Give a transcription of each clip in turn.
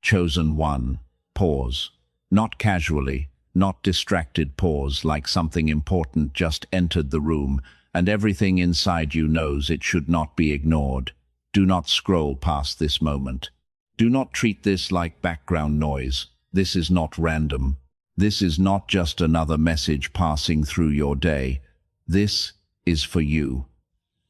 Chosen one. Pause. Not casually, not distracted pause like something important just entered the room, and everything inside you knows it should not be ignored. Do not scroll past this moment. Do not treat this like background noise. This is not random. This is not just another message passing through your day. This is for you.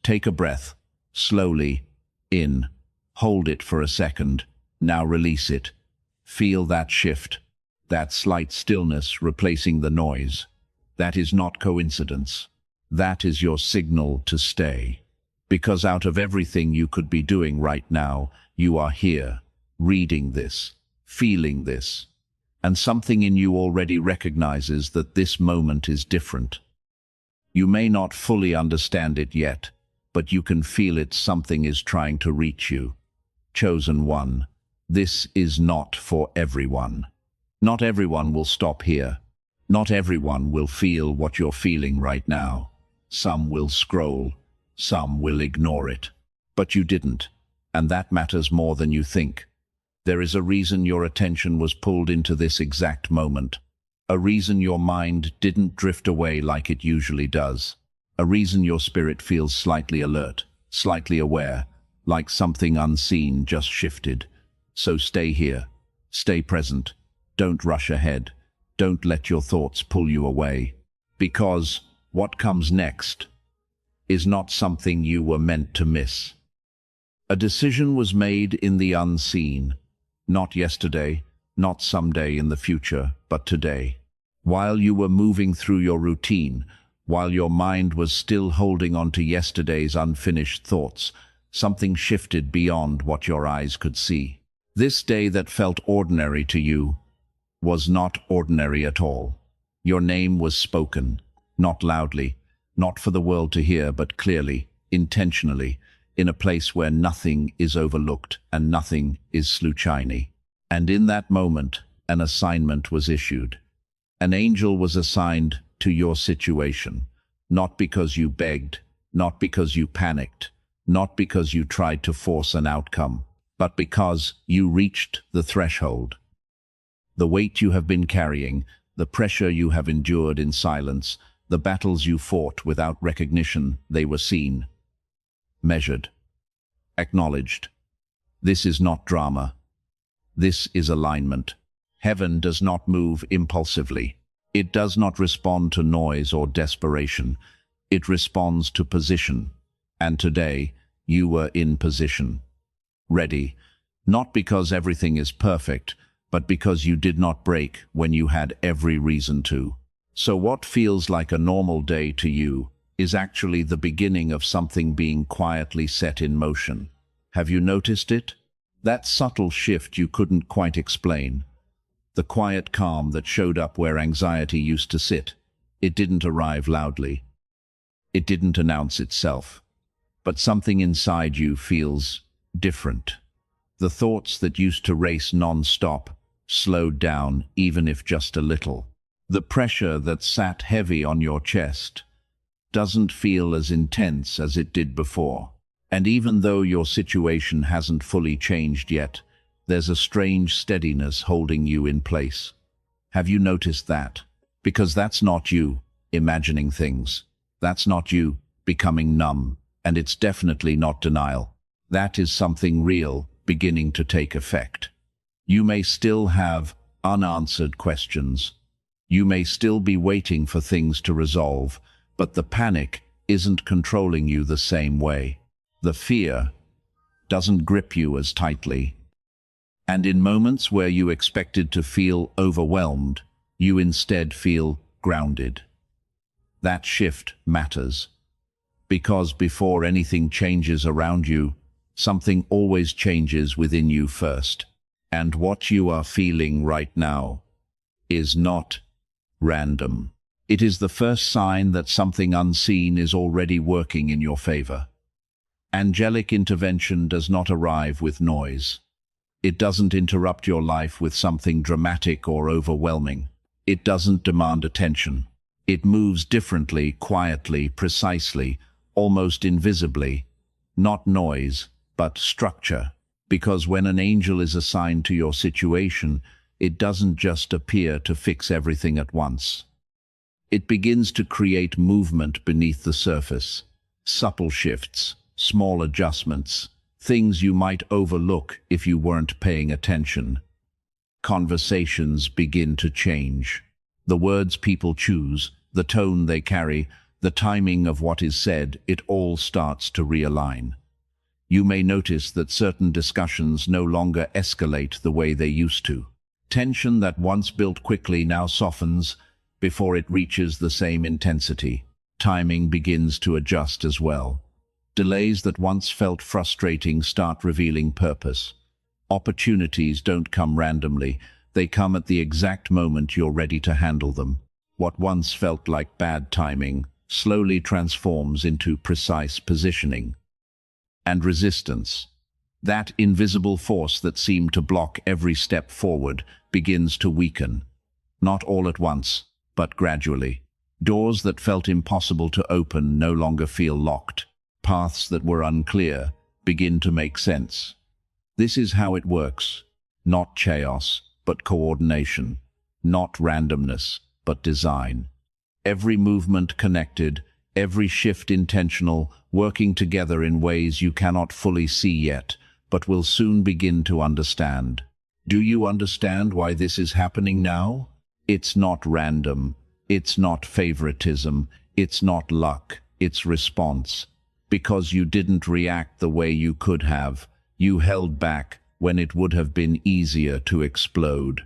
Take a breath, slowly, in. Hold it for a second. Now release it. Feel that shift, that slight stillness replacing the noise. That is not coincidence. That is your signal to stay. Because out of everything you could be doing right now, you are here, reading this, feeling this. And something in you already recognizes that this moment is different. You may not fully understand it yet, but you can feel it. Something is trying to reach you. Chosen one. This is not for everyone. Not everyone will stop here. Not everyone will feel what you're feeling right now. Some will scroll. Some will ignore it. But you didn't, and that matters more than you think. There is a reason your attention was pulled into this exact moment. A reason your mind didn't drift away like it usually does. A reason your spirit feels slightly alert, slightly aware, like something unseen just shifted. So stay here. Stay present. Don't rush ahead. Don't let your thoughts pull you away. Because what comes next is not something you were meant to miss. A decision was made in the unseen. Not yesterday, not someday in the future, but today. While you were moving through your routine, while your mind was still holding on to yesterday's unfinished thoughts, something shifted beyond what your eyes could see. This day that felt ordinary to you was not ordinary at all. Your name was spoken, not loudly, not for the world to hear, but clearly, intentionally, in a place where nothing is overlooked and nothing is sluchiny. And in that moment, an assignment was issued. An angel was assigned to your situation, not because you begged, not because you panicked, not because you tried to force an outcome, but because you reached the threshold. The weight you have been carrying, the pressure you have endured in silence, the battles you fought without recognition, they were seen, measured, acknowledged. This is not drama. This is alignment. Heaven does not move impulsively. It does not respond to noise or desperation. It responds to position. And today, you were in position. Ready, not because everything is perfect, but because you did not break when you had every reason to. So what feels like a normal day to you is actually the beginning of something being quietly set in motion. Have you noticed it? That subtle shift you couldn't quite explain. The quiet calm that showed up where anxiety used to sit. It didn't arrive loudly. It didn't announce itself. But something inside you feels different. The thoughts that used to race non-stop slowed down, even if just a little. The pressure that sat heavy on your chest doesn't feel as intense as it did before. And even though your situation hasn't fully changed yet, there's a strange steadiness holding you in place. Have you noticed that? Because that's not you imagining things. That's not you becoming numb. And it's definitely not denial. That is something real beginning to take effect. You may still have unanswered questions. You may still be waiting for things to resolve, but the panic isn't controlling you the same way. The fear doesn't grip you as tightly. And in moments where you expected to feel overwhelmed, you instead feel grounded. That shift matters. Because before anything changes around you, something always changes within you first. And what you are feeling right now is not random. It is the first sign that something unseen is already working in your favor. Angelic intervention does not arrive with noise. It doesn't interrupt your life with something dramatic or overwhelming. It doesn't demand attention. It moves differently, quietly, precisely, almost invisibly. Not noise, but structure. Because when an angel is assigned to your situation, it doesn't just appear to fix everything at once. It begins to create movement beneath the surface, subtle shifts, small adjustments, things you might overlook if you weren't paying attention. Conversations begin to change. The words people choose, the tone they carry, the timing of what is said, it all starts to realign. You may notice that certain discussions no longer escalate the way they used to. Tension that once built quickly now softens before it reaches the same intensity. Timing begins to adjust as well. Delays that once felt frustrating start revealing purpose. Opportunities don't come randomly, they come at the exact moment you're ready to handle them. What once felt like bad timing slowly transforms into precise positioning. And resistance, that invisible force that seemed to block every step forward, begins to weaken. Not all at once, but gradually. Doors that felt impossible to open no longer feel locked. Paths that were unclear begin to make sense. This is how it works. Not chaos, but coordination. Not randomness, but design. Every movement connected, every shift intentional, working together in ways you cannot fully see yet, but will soon begin to understand. Do you understand why this is happening now? It's not random, it's not favoritism, it's not luck, it's response. Because you didn't react the way you could have, you held back when it would have been easier to explode.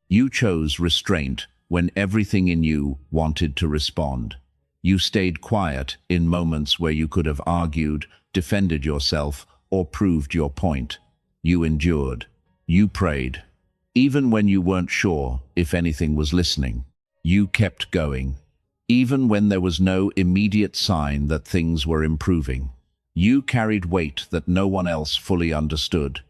You chose restraint when everything in you wanted to respond. You stayed quiet in moments where you could have argued, defended yourself, or proved your point. You endured. You prayed. Even when you weren't sure if anything was listening, you kept going. Even when there was no immediate sign that things were improving. You carried weight that no one else fully understood,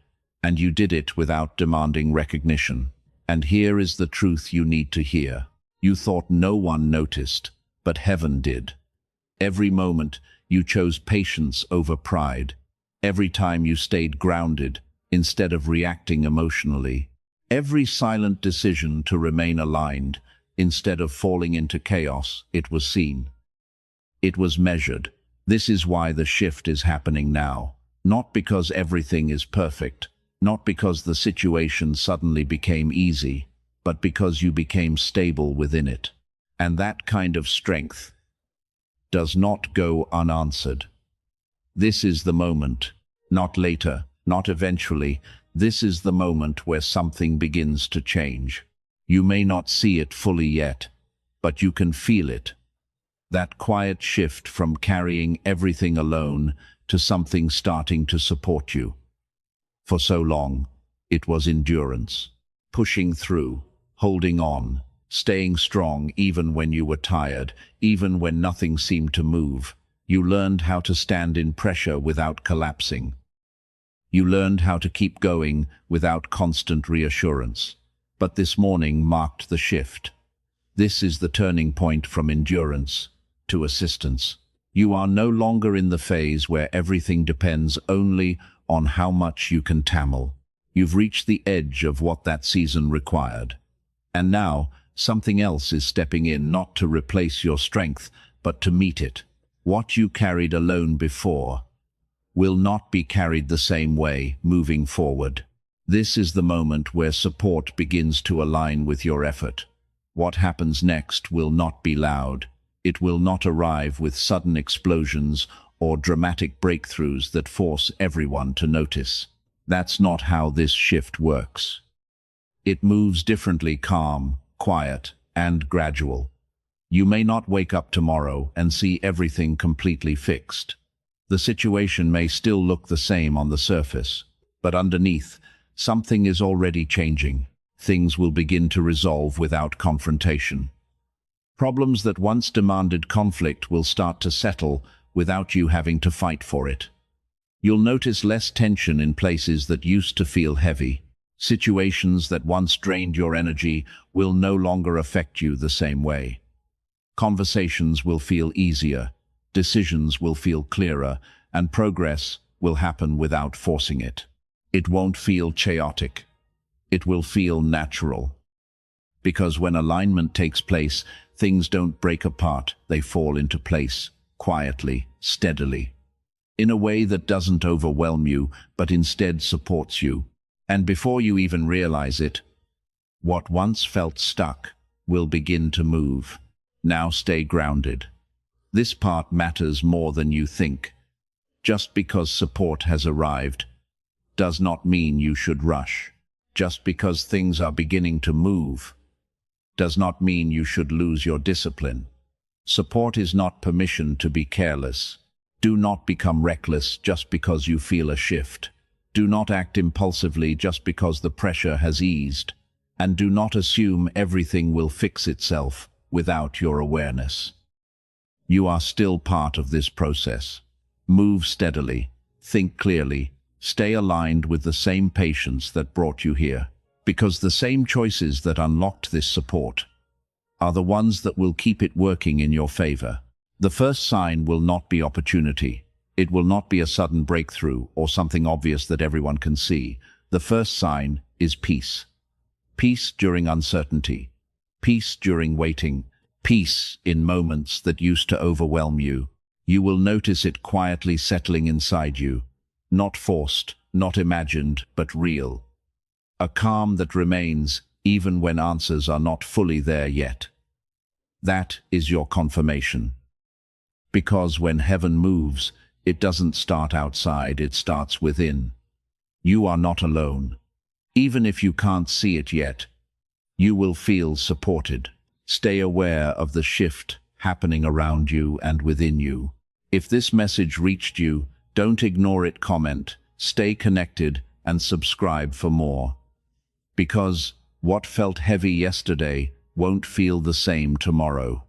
and you did it without demanding recognition. And here is the truth you need to hear. You thought no one noticed, but heaven did. Every moment you chose patience over pride. Every time you stayed grounded instead of reacting emotionally. Every silent decision to remain aligned instead of falling into chaos, it was seen. It was measured. This is why the shift is happening now. Not because everything is perfect, not because the situation suddenly became easy, but because you became stable within it. And that kind of strength does not go unanswered. This is the moment, not later, not eventually. This is the moment where something begins to change. You may not see it fully yet, but you can feel it. That quiet shift from carrying everything alone to something starting to support you. For so long, it was endurance, pushing through, holding on, staying strong even when you were tired, even when nothing seemed to move. You learned how to stand in pressure without collapsing. You learned how to keep going without constant reassurance. But this morning marked the shift. This is the turning point from endurance to assistance. You are no longer in the phase where everything depends only on how much you can tamel. You've reached the edge of what that season required. And now, something else is stepping in, not to replace your strength, but to meet it. What you carried alone before will not be carried the same way moving forward. This is the moment where support begins to align with your effort. What happens next will not be loud. It will not arrive with sudden explosions or dramatic breakthroughs that force everyone to notice. That's not how this shift works. It moves differently, calm, quiet, and gradual. You may not wake up tomorrow and see everything completely fixed. The situation may still look the same on the surface, but underneath, something is already changing. Things will begin to resolve without confrontation. Problems that once demanded conflict will start to settle without you having to fight for it. You'll notice less tension in places that used to feel heavy. Situations that once drained your energy will no longer affect you the same way. Conversations will feel easier, decisions will feel clearer, and progress will happen without forcing it. It won't feel chaotic. It will feel natural. Because when alignment takes place, things don't break apart, they fall into place, quietly, steadily, in a way that doesn't overwhelm you, but instead supports you. And before you even realize it, what once felt stuck will begin to move. Now stay grounded. This part matters more than you think. Just because support has arrived does not mean you should rush. Just because things are beginning to move does not mean you should lose your discipline. Support is not permission to be careless. Do not become reckless just because you feel a shift. Do not act impulsively just because the pressure has eased. And do not assume everything will fix itself without your awareness. You are still part of this process. Move steadily, think clearly, stay aligned with the same patience that brought you here, because the same choices that unlocked this support are the ones that will keep it working in your favor. The first sign will not be opportunity. It will not be a sudden breakthrough or something obvious that everyone can see. The first sign is peace. Peace during uncertainty. Peace during waiting. Peace in moments that used to overwhelm you. You will notice it quietly settling inside you. Not forced, not imagined, but real. A calm that remains even when answers are not fully there yet. That is your confirmation. Because when heaven moves, it doesn't start outside, it starts within. You are not alone. Even if you can't see it yet, you will feel supported. Stay aware of the shift happening around you and within you. If this message reached you, don't ignore it, comment, stay connected, and subscribe for more. Because what felt heavy yesterday won't feel the same tomorrow.